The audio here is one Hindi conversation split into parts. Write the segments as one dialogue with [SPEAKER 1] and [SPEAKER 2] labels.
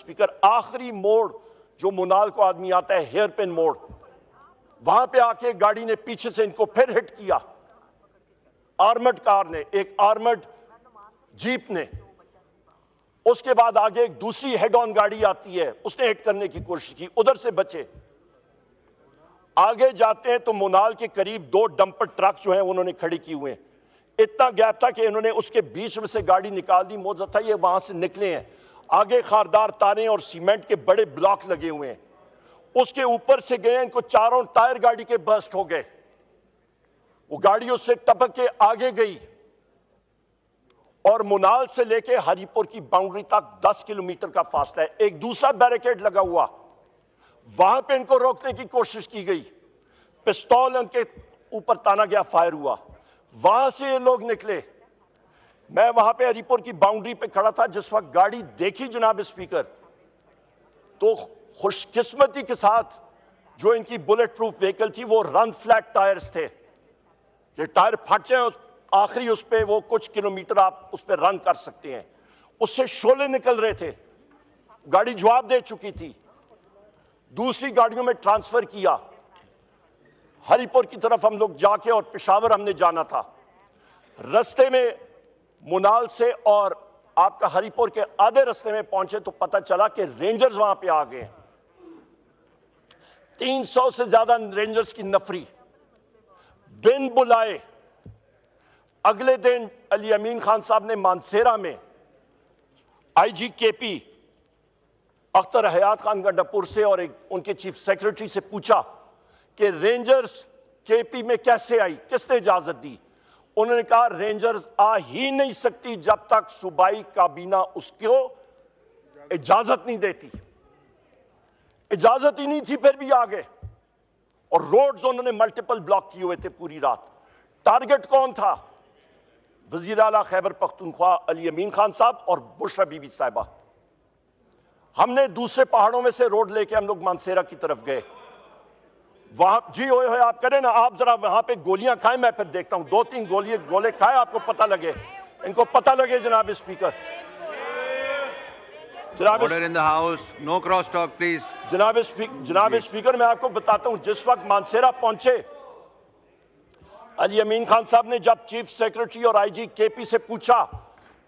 [SPEAKER 1] स्पीकर। आखिरी मोड़ जो मुनाल को आदमी आता है, हेयर पिन मोड़, वहां पे आके गाड़ी ने पीछे से इनको फिर हिट किया, आर्मर्ड कार ने, एक आर्मर्ड जीप ने। उसके बाद आगे एक दूसरी हेड ऑन गाड़ी आती है, उसने हिट करने की कोशिश की, उधर से बचे। आगे जाते हैं तो मुनाल के करीब 2 डंपर ट्रक जो हैं उन्होंने खड़ी की हुए हैं। इतना गैप था कि इन्होंने उसके बीच में से गाड़ी निकाल दी। मौजूद था ये वहां से निकले हैं। आगे खारदार तारें और सीमेंट के बड़े ब्लॉक लगे हुए हैं, उसके ऊपर से गए, इनको चारों टायर गाड़ी के बर्स्ट हो गए। वो गाड़ी उससे टपक के आगे गई और मुनाल से लेके हरीपुर की बाउंड्री तक 10 किलोमीटर का फासला है। एक दूसरा बैरिकेड लगा हुआ, वहां पे इनको रोकने की कोशिश की गई, पिस्तौल इनके ऊपर ताना गया, फायर हुआ, वहां से ये लोग निकले। मैं वहां पे हरीपुर की बाउंड्री पे खड़ा था जिस वक्त गाड़ी देखी जनाब स्पीकर, तो खुशकिस्मती के साथ जो इनकी बुलेट प्रूफ व्हीकल थी वो रन फ्लैट टायर्स थे, कि टायर फट जाए आखिरी उस पे वो कुछ किलोमीटर आप उस पर रन कर सकते हैं। उससे शोले निकल रहे थे, गाड़ी जवाब दे चुकी थी। दूसरी गाड़ियों में ट्रांसफर किया, हरीपुर की तरफ हम लोग जाके, और पेशावर हमने जाना था। रास्ते में मुनाल से और आपका हरीपुर के आधे रास्ते में पहुंचे तो पता चला कि रेंजर्स वहां पे आ गए। 300 से ज्यादा रेंजर्स की नफरी बिन बुलाए। अगले दिन अली अमीन खान साहब ने मानसेरा में आईजी केपी अख्तर हयात खान गंडापुर से और एक उनके चीफ सेक्रेटरी से पूछा कि रेंजर्स केपी में कैसे आई, किसने इजाजत दी। उन्होंने कहा रेंजर्स आ ही नहीं सकती जब तक सूबाई काबीना उसको इजाजत नहीं देती। इजाजत ही नहीं थी, फिर भी आ गए। और रोड्स उन्होंने मल्टीपल ब्लॉक किए हुए थे पूरी रात। टारगेट कौन था? वजीर आला खैबर पख्तूनख्वा अली अमीन खान साहब और बुशरा बीबी साहिबा। हमने दूसरे पहाड़ों में से रोड लेके हम लोग मानसेरा की तरफ गए। वहां जी होए आप करें ना, आप जरा वहां पे गोलियां खाएं, मैं फिर देखता हूं। 2-3 गोले खाए, आपको पता लगे, इनको पता लगे। जनाब speaker,
[SPEAKER 2] order in the house, no cross talk please.
[SPEAKER 1] जनाब स्पीकर, मैं आपको बताता हूं, जिस वक्त मानसेरा पहुंचे, अली अमीन खान साहब ने जब चीफ सेक्रेटरी और आईजी केपी से पूछा,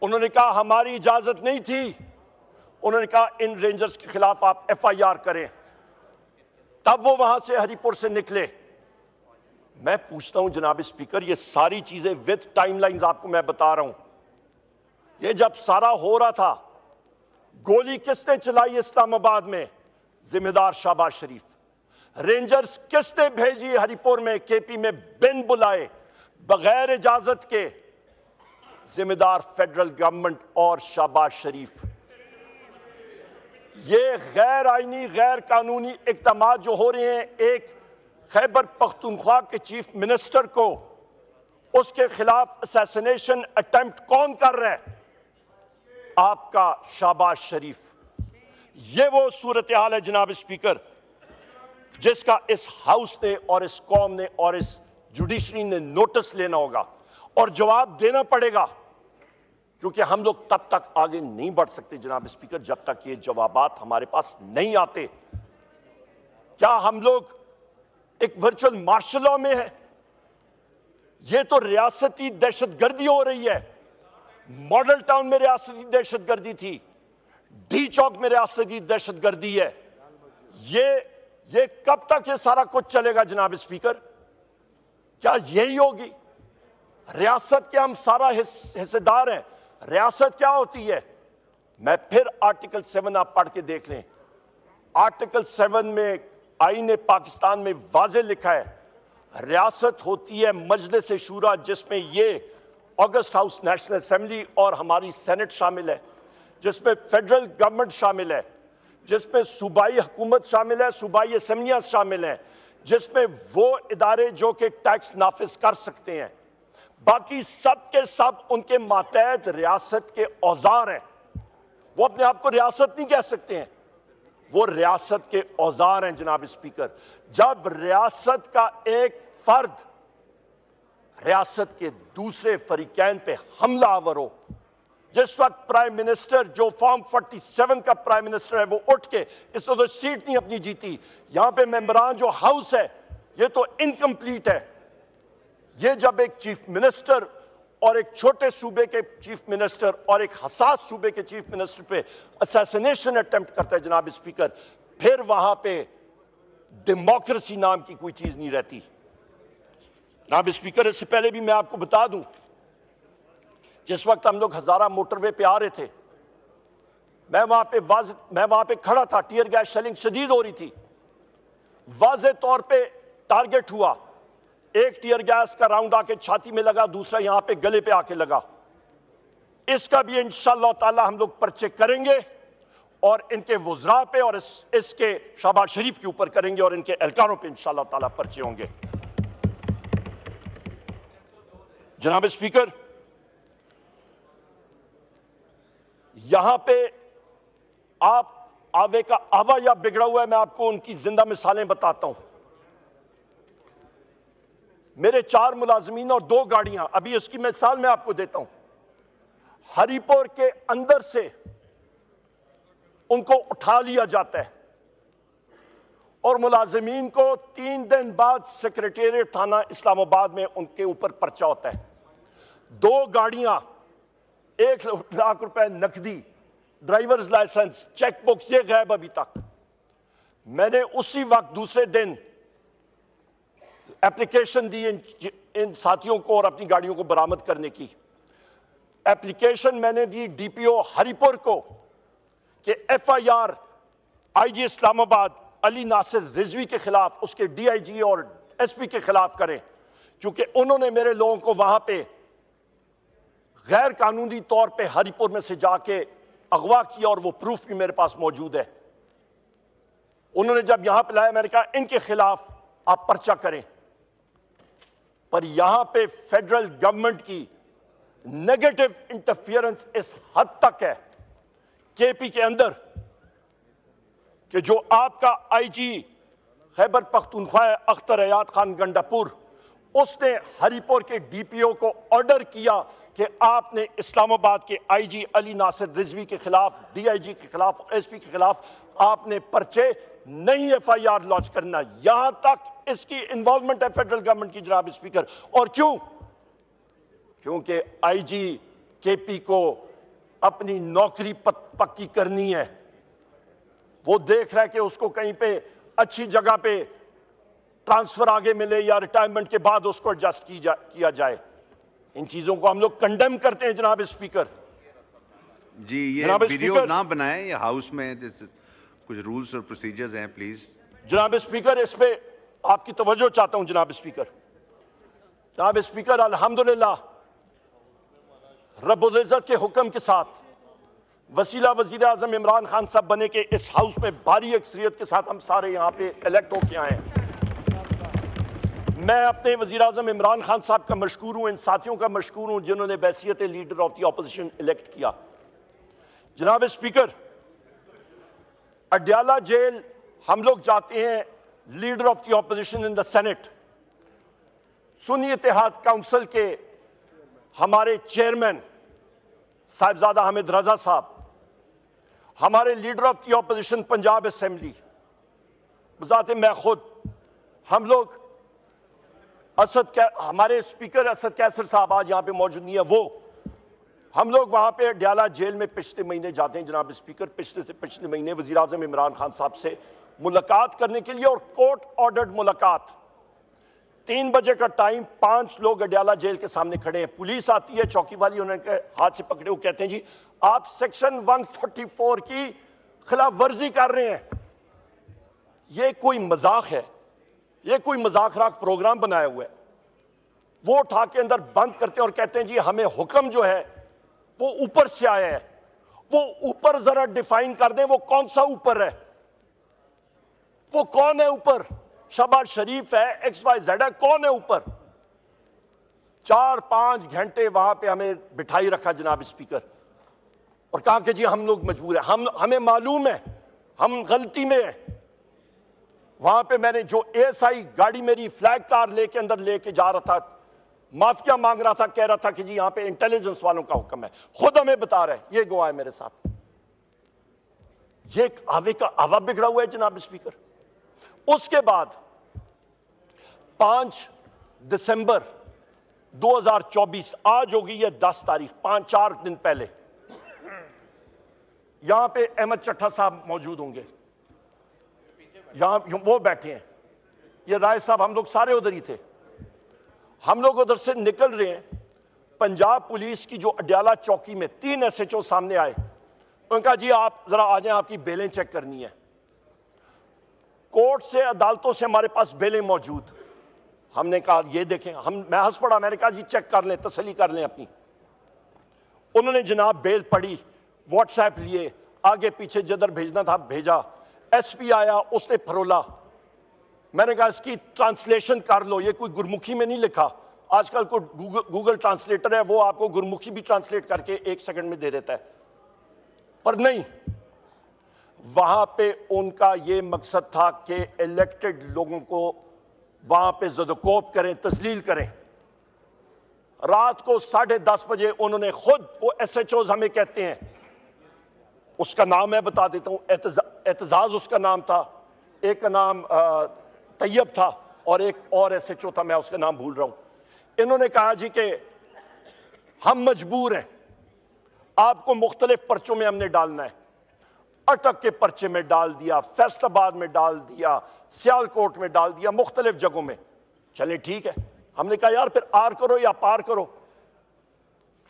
[SPEAKER 1] उन्होंने कहा हमारी इजाजत नहीं थी। उन्होंने कहा इन रेंजर्स के खिलाफ आप FIR करें। तब वो वहां से हरीपुर से निकले। मैं पूछता हूं जनाब स्पीकर, ये सारी चीजें विद टाइमलाइंस आपको मैं बता रहा हूं। ये जब सारा हो रहा था, गोली किसने चलाई इस्लामाबाद में? जिम्मेदार शाहबाज शरीफ। रेंजर्स किसने भेजी हरीपुर में, केपी में, बिन बुलाए, बगैर इजाजत के? जिम्मेदार फेडरल गवर्नमेंट और शाहबाज शरीफ। ये गैर आईनी, गैर कानूनी इक़दामात जो हो रहे हैं, एक खैबर पख्तूनख्वा के चीफ मिनिस्टर को, उसके खिलाफ असैसिनेशन अटेम्प्ट कौन कर रहा है? आपका शाहबाज शरीफ। ये वो सूरत हाल है जनाब स्पीकर, जिसका इस हाउस ने और इस कौम ने और इस जुडिशरी ने नोटिस लेना होगा और जवाब देना पड़ेगा, क्योंकि हम लोग तब तक आगे नहीं बढ़ सकते जनाब स्पीकर जब तक ये जवाबात हमारे पास नहीं आते। क्या हम लोग एक वर्चुअल मार्शल लॉ में है? ये तो रियासती दहशतगर्दी हो रही है। मॉडल टाउन में रियासती दहशतगर्दी थी, डी चौक में रियासती दहशतगर्दी है। ये कब तक ये सारा कुछ चलेगा जनाब स्पीकर? क्या यही होगी रियासत के? हम सारा हिस्सेदार हैं। रियासत क्या होती है? मैं फिर आर्टिकल 7 आप पढ़ के देख लें। आर्टिकल 7 में आईन पाकिस्तान में वाज़े लिखा है, रियासत होती है मजलिस शूरा, जिसमें ये ऑगस्ट हाउस नेशनल असेंबली और हमारी सेनेट शामिल है, जिसमें फेडरल गवर्नमेंट शामिल है, जिसमें सूबाई हुकूमत शामिल है, सूबाई असम्बलियाँ शामिल हैं, जिसमें वो इदारे जो कि टैक्स नाफिज कर सकते हैं। बाकी सब के सब उनके मातहत रियासत के औजार हैं। वो अपने आप को रियासत नहीं कह सकते हैं, वो रियासत के औजार हैं जनाब स्पीकर। जब रियासत का एक फर्द रियासत के दूसरे फरीकैन पे हमला आवर हो, जिस वक्त प्राइम मिनिस्टर जो फॉर्म 47 का प्राइम मिनिस्टर है वो उठ के इसने तो सीट नहीं अपनी जीती, यहां पे मेंबरान जो हाउस है ये तो इनकम्प्लीट है। ये जब एक चीफ मिनिस्टर और एक छोटे सूबे के चीफ मिनिस्टर और एक हसास सूबे के चीफ मिनिस्टर पे असैसिनेशन अटेम्प्ट करता है जनाब स्पीकर, फिर वहां पे डेमोक्रेसी नाम की कोई चीज नहीं रहती। जनाब स्पीकर, इससे पहले भी मैं आपको बता दूं, जिस वक्त हम लोग हजारा मोटरवे पे आ रहे थे, मैं वहां पे खड़ा था, टीयर गैस शेलिंग शदीद हो रही थी, वाज़े तौर पे टारगेट हुआ, एक टीयर गैस का राउंड आके छाती में लगा, दूसरा यहां पे गले पे आके लगा। इसका भी इंशाअल्लाह ताला हम लोग पर्चे करेंगे और इनके वुज़रा पे और इसके शहबाज शरीफ के ऊपर करेंगे और इनके एहलकारों पे इंशाअल्लाह ताला पर्चे होंगे। जनाब स्पीकर, यहां पे आप आवे का आवा या बिगड़ा हुआ है, मैं आपको उनकी जिंदा मिसालें बताता हूं। मेरे 4 मुलाजमीन और 2 गाड़ियां, अभी इसकी मिसाल मैं आपको देता हूं। हरिपुर के अंदर से उनको उठा लिया जाता है और मुलाजमीन को 3 दिन बाद सेक्रेटेरिएट थाना इस्लामाबाद में उनके ऊपर पर्चा होता है। 2 गाड़ियां, 1 लाख रुपए नकदी, ड्राइवर्स लाइसेंस, चेकबुक्स, ये गायब अभी तक। मैंने उसी वक्त दूसरे दिन एप्लीकेशन दी इन साथियों को और अपनी गाड़ियों को बरामद करने की। एप्लीकेशन मैंने दी डीपीओ हरिपुर को कि एफआईआर आईजी इस्लामाबाद अली नासिर रिजवी के खिलाफ, उसके डीआईजी और एसपी के खिलाफ करें, क्योंकि उन्होंने मेरे लोगों को वहां पे गैर कानूनी तौर पे हरिपुर में से जाके अगवा किया और वो प्रूफ भी मेरे पास मौजूद है। उन्होंने जब यहां पे लाया, मैंने कहा इनके खिलाफ आप पर्चा करें, पर यहां पे फेडरल गवर्नमेंट की नेगेटिव इंटरफियरेंस इस हद तक है केपी के अंदर कि जो आपका आईजी खैबर पख्तूनख्वा अख्तर हयात खान गंडापुर, उसने हरिपुर के डीपीओ को ऑर्डर किया कि आपने इस्लामाबाद के आईजी अली नासिर रिजवी के खिलाफ, डीआईजी के खिलाफ, एसपी के खिलाफ आपने पर्चे नहीं एफआईआर लॉन्च करना। यहां तक इसकी इन्वॉल्वमेंट है फेडरल गवर्नमेंट की जनाब स्पीकर। और क्यों? क्योंकि आईजी केपी को अपनी नौकरी पक्की करनी है। वो देख रहा है कि उसको कहीं पे अच्छी जगह पे ट्रांसफर आगे मिले या रिटायरमेंट के बाद उसको एडजस्ट किया जाए। इन चीजों को हम लोग कंडेम करते हैं जनाब स्पीकर।
[SPEAKER 2] जी, ये वीडियो ना बनाएं, ये हाउस में कुछ रूल्स और प्रोसीजर्स हैं, प्लीज।
[SPEAKER 1] जनाब स्पीकर, इस पे आपकी तवज्जो चाहता हूं जनाब स्पीकर। जनाब स्पीकर, अल्हम्दुलिल्लाह रब्बुल इज्जत के हुक्म के साथ वसीला वजीर आजम इमरान खान साहब बने के इस हाउस में भारी अक्सरियत के साथ हम सारे यहाँ पे इलेक्ट होके आए हैं। मैं अपने वजीर आजम इमरान खान साहब का मशकूर हूँ, इन साथियों का मशकूर हूँ जिन्होंने बैसियत leader of the opposition elect किया। जनाब स्पीकर, अडयाला जेल हम लोग जाते हैं, leader of the opposition in the senate, Sunni Ittehad council के हमारे चेयरमैन साहिबजादा हामिद रजा साहब, हमारे leader of the opposition Punjab assembly, बजाते मैं खुद, हम लोग हमारे स्पीकर असद कैसर साहब आज यहाँ पे मौजूद नहीं है, वो हम लोग वहाँ पे अडयाला जेल में पिछले महीने जाते हैं जनाब स्पीकर। पिछले महीने वज़ीर आज़म इमरान खान साहब से मुलाकात करने के लिए, और कोर्ट ऑर्डर्ड मुलाकात, 3 बजे का टाइम, 5 लोग अडयाला जेल के सामने खड़े हैं। पुलिस आती है, चौकी वाली उन्होंने हाथ से पकड़े, वो कहते हैं जी आप सेक्शन 144 की खिलाफ वर्जी कर रहे हैं। ये कोई मजाक है? ये कोई मजाक राक प्रोग्राम बनाया हुआ है? वो उठा के अंदर बंद करते हैं और कहते हैं जी हमें हुक्म जो है वो ऊपर से आया है। वो ऊपर जरा डिफाइन कर दें, वो कौन सा ऊपर है? वो कौन है ऊपर? शहबाज शरीफ है, XYZ है, कौन है ऊपर? 4-5 घंटे वहां पे हमें बिठाई रखा जनाब स्पीकर, और कहा कि जी हम लोग मजबूर है, हमें मालूम है हम गलती में है। वहां पे मैंने जो ASI गाड़ी मेरी फ्लैग कार लेके अंदर लेके जा रहा था, माफिया मांग रहा था, कह रहा था कि जी यहां पे इंटेलिजेंस वालों का हुक्म है, खुद हमें बता रहा है, ये गवाह है मेरे साथ। ये एक आवे का आवा बिगड़ा हुआ है जनाब स्पीकर। उसके बाद 5 दिसंबर 2024, आज होगी ये 10 तारीख, 4 दिन पहले, यहां पे अहमद चट्टा साहब मौजूद होंगे, यहां वो बैठे हैं, ये राय साहब, हम लोग सारे उधर ही थे। हम लोग उधर से निकल रहे हैं, पंजाब पुलिस की जो अडयाला चौकी में 3 SHO सामने आए, उन्होंने कहा जी आप जरा आ जाएं, आपकी बेलें चेक करनी है। कोर्ट से, अदालतों से हमारे पास बेलें मौजूद। हमने कहा ये देखें, मैं हंस पड़ा, मैंने कहा जी चेक कर लें, तसल्ली कर लें अपनी। उन्होंने जनाब बेल पढ़ी, व्हाट्सएप लिए, आगे पीछे जिधर भेजना था भेजा। SP आया, उसने फरोला। मैंने कहा इसकी ट्रांसलेशन कर लो, ये कोई गुरमुखी में नहीं लिखा, आजकल को गूगल ट्रांसलेटर है, वो आपको गुरमुखी भी ट्रांसलेट करके 1 सेकंड में दे देता है। पर नहीं, वहां पे उनका ये मकसद था कि इलेक्टेड लोगों को वहां पे ज़दकोप करें, तस्लील करें। रात को 10:30 बजे उन्होंने खुद, वो SHOs हमें कहते हैं, उसका नाम मैं बता देता हूं, एतजाज उसका नाम था, एक का नाम तैयब था और एक और SHO था, मैं उसका नाम भूल रहा हूं। इन्होंने कहा जी कि हम मजबूर हैं, आपको मुख्तलिफ पर्चों में हमने डालना है। अटक के पर्चे में डाल दिया, फैसलाबाद में डाल दिया, सियालकोट में डाल दिया, मुख्तलिफ जगहों में। चले ठीक है, हमने कहा यार फिर आर करो या पार करो,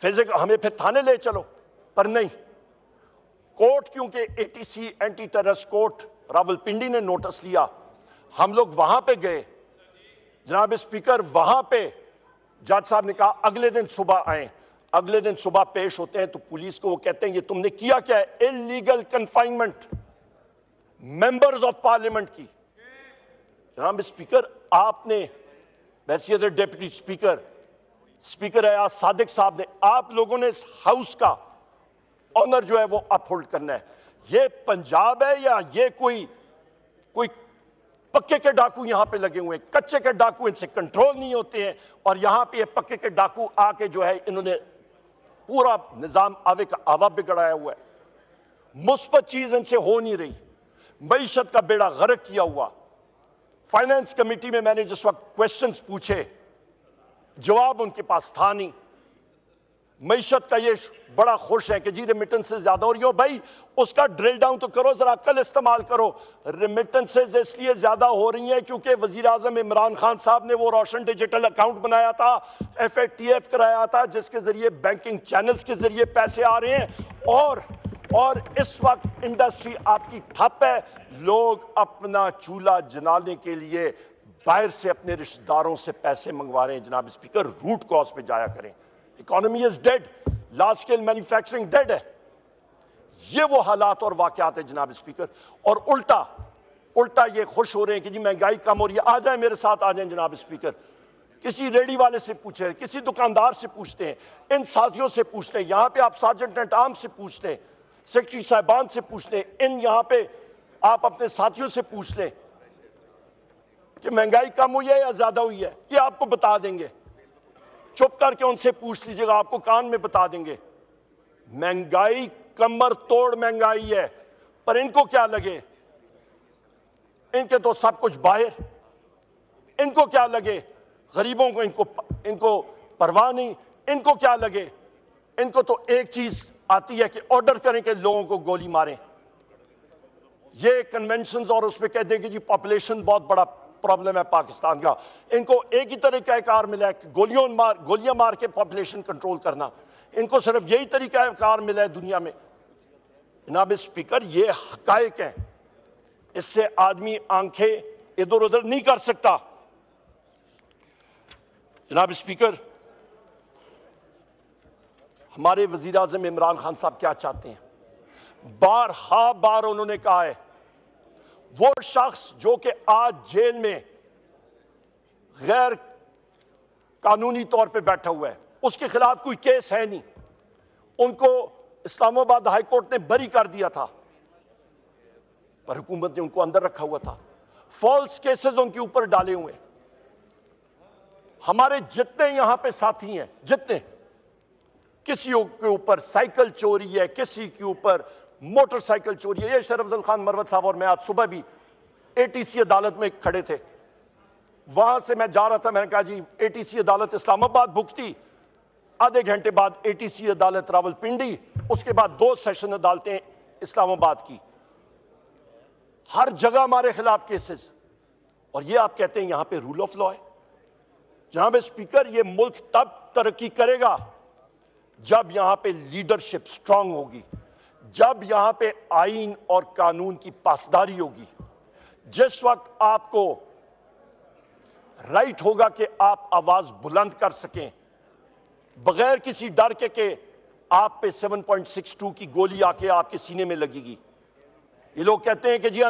[SPEAKER 1] फिजिकल हमें फिर थाने ले चलो। पर नहीं, कोर्ट, क्योंकि ATC anti terrorist court Rawalpindi ने नोटिस लिया, हम लोग वहां पे गए। जनाब स्पीकर, वहां पे जज साहब ने कहा अगले दिन सुबह आए। अगले दिन सुबह पेश होते हैं तो पुलिस को वो कहते हैं ये तुमने किया क्या है? Illegal confinement members of parliament की। जनाब स्पीकर, आपने वैसे डिप्टी स्पीकर, स्पीकर है सादिक साहब ने, आप लोगों ने इस हाउस का ऑनर जो है वो अपहोल्ड करना है। ये पंजाब है या ये कोई पक्के के डाकू यहां पे लगे हुए हैं? कच्चे के डाकू इनसे कंट्रोल नहीं होते हैं, और यहां पे ये पक्के के डाकू आके जो है इन्होंने पूरा निजाम आवे का आवा बिगड़ाया हुआ है। मुस्बत चीज इनसे हो नहीं रही, मईशत का बेड़ा गर्क किया हुआ। फाइनेंस कमेटी में मैंने जिस वक्त क्वेश्चंस पूछे, जवाब उनके पास था नहीं। मईशत का ये बड़ा खुश है कि जी रेमिटेंसेस ज्यादा हो रही हो। भाई उसका ड्रिल डाउन तो करो, जरा अक्ल इस्तेमाल करो। रेमिटेंसेस इसलिए ज्यादा हो रही हैं क्योंकि वजीर आजम इमरान खान साहब ने वो रोशन डिजिटल अकाउंट बनाया था, FATF कराया था, जिसके जरिए बैंकिंग चैनल्स के जरिए पैसे आ रहे हैं। और इस वक्त इंडस्ट्री आपकी ठप है। लोग अपना चूल्हा जलाने के लिए बाहर से अपने रिश्तेदारों से पैसे मंगवा रहे हैं। जनाब स्पीकर, रूट कॉज पे जाया करें। Economy is dead, large scale manufacturing dead है। ये वो हालात और वाकयात है जनाब स्पीकर। और उल्टा ये खुश हो रहे हैं कि जी महंगाई कम हो रही है। आ जाए मेरे साथ, आ जाए जनाब स्पीकर। किसी रेडी वाले से पूछे, किसी दुकानदार से पूछते हैं, इन साथियों से पूछते हैं, यहां पे आप सार्जेंट एट आर्म्स से पूछते हैं, सेक्रेटरी साहिबान से पूछते हैं, इन यहां पे आप अपने साथियों से पूछ लें कि महंगाई कम हुई है या ज्यादा हुई है, ये आपको बता देंगे। चुप करके उनसे पूछ लीजिएगा, आपको कान में बता देंगे। महंगाई कमर तोड़ महंगाई है। पर इनको क्या लगे, इनके तो सब कुछ बाहर, इनको क्या लगे, गरीबों को इनको परवाह नहीं। इनको क्या लगे, इनको तो एक चीज आती है कि ऑर्डर करें कि लोगों को गोली मारें। ये कन्वेंशंस और उसमें कह दें कि जी पॉपुलेशन बहुत बड़ा प्रॉब्लम है पाकिस्तान का। इनको एक ही तरीका कार मिला है कि गोलियां मार के पॉपुलेशन कंट्रोल करना। इनको सिर्फ यही तरीका कार मिला है दुनिया में। जनाब स्पीकर, ये हकायक हैं, इससे आदमी आंखें इधर उधर नहीं कर सकता। जनाब स्पीकर, हमारे वजीर आजम इमरान खान साहब क्या चाहते हैं? बार उन्होंने कहा है, वो शख्स जो कि आज जेल में गैर कानूनी तौर पे बैठा हुआ है, उसके खिलाफ कोई केस है नहीं, उनको इस्लामाबाद हाई कोर्ट ने बरी कर दिया था, पर हुकूमत ने उनको अंदर रखा हुआ था। फॉल्स केसेस उनके ऊपर डाले हुए। हमारे जितने यहां पे साथी हैं, जितने, किसी के ऊपर साइकिल चोरी है, किसी के ऊपर मोटरसाइकिल चोरी है। ये शरफ अफजल खान मरवत साहब और मैं आज सुबह भी एटीसी अदालत में खड़े थे, वहां से मैं जा रहा था, मैंने कहा जी एटीसी अदालत इस्लामाबाद भुगती, आधे घंटे बाद एटीसी अदालत रावलपिंडी, उसके बाद 2 सेशन अदालतें इस्लामाबाद की, हर जगह हमारे खिलाफ केसेस। और ये आप कहते हैं यहां पे रूल ऑफ लॉ है। जनाब स्पीकर, ये मुल्क तब तरक्की करेगा जब यहां पे लीडरशिप स्ट्रांग होगी, जब यहां पे आईन और कानून की पासदारी होगी। जिस वक्त आपको राइट होगा कि आप आवाज बुलंद कर सकें बगैर किसी डर के कि आप पे 7.62 की गोली आके आपके सीने में लगेगी। ये लोग कहते हैं कि जी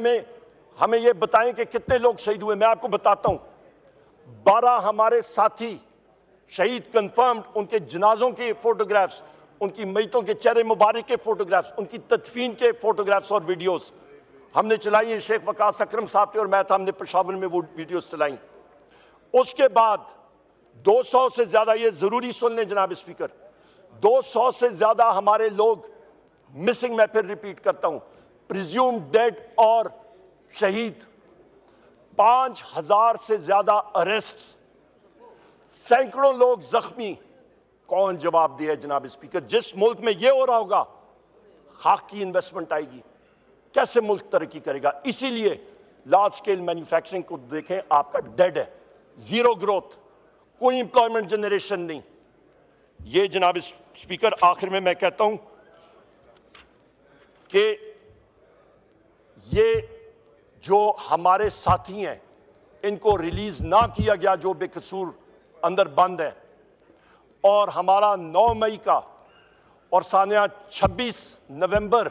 [SPEAKER 1] हमें ये बताएं कि कितने लोग शहीद हुए। मैं आपको बताता हूं, 12 हमारे साथी शहीद कंफर्म्ड, उनके जनाजों के फोटोग्राफ्स, उनकी मैतों के चेहरे मुबारक के फोटोग्राफ्स, उनकी तदफीन के फोटोग्राफ्स और वीडियोस हमने चलाई है। शेख वकास अकरम साहब थे और मैं था, हमने पेशावर में वो वीडियोस चलाई। उसके बाद 200 से ज्यादा, ये जरूरी सुन लें जनाब स्पीकर, 200 से ज्यादा हमारे लोग मिसिंग, मैं फिर रिपीट करता हूं, प्रिज्यूम डेड और शहीद, 5000 से ज्यादा अरेस्ट, सैकड़ों लोग जख्मी। कौन जवाब दिया जनाब स्पीकर? जिस मुल्क में यह हो रहा होगा, खाक की इन्वेस्टमेंट आएगी, कैसे मुल्क तरक्की करेगा? इसीलिए लार्ज स्केल मैन्युफैक्चरिंग को देखें, आपका डेड है, जीरो ग्रोथ, कोई इंप्लॉयमेंट जनरेशन नहीं। ये जनाब स्पीकर, आखिर में मैं कहता हूं कि ये जो हमारे साथी हैं, इनको रिलीज ना किया गया, जो बेकसूर अंदर बंद है, और हमारा 9 मई का और सानिया 26 नवंबर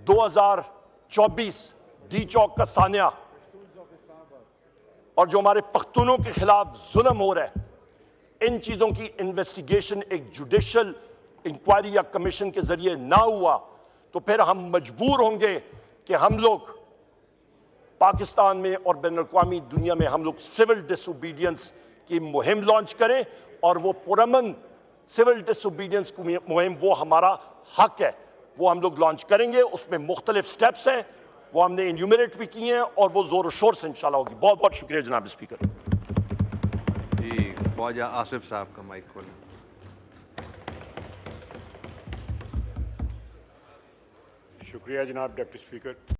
[SPEAKER 1] 2024 डी चौक का सानिया, और जो हमारे पख्तूनों के खिलाफ जुल्म हो रहा है, इन चीजों की इन्वेस्टिगेशन एक जुडिशियल इंक्वायरी या कमीशन के जरिए ना हुआ तो फिर हम मजबूर होंगे कि हम लोग पाकिस्तान में और बैनुल-अक़वामी दुनिया में हम लोग सिविल डिसोबीडियंस की मुहिम लॉन्च करें, और वो पुरअमन सिविल डिसोबीडियंस की मुहिम, वो हमारा हक है, वो हम लोग लॉन्च करेंगे। उसमें मुख्तलिफ स्टेप्स हैं, वो हमने इन्यूमरेट भी किए हैं, और वो जोर शोर से इंशाल्लाह होगी। बहुत बहुत शुक्रिया जनाब स्पीकर।
[SPEAKER 2] जी, ख्वाजा आसिफ साहब का माइक खोलें।
[SPEAKER 3] शुक्रिया जनाब डिप्टी स्पीकर।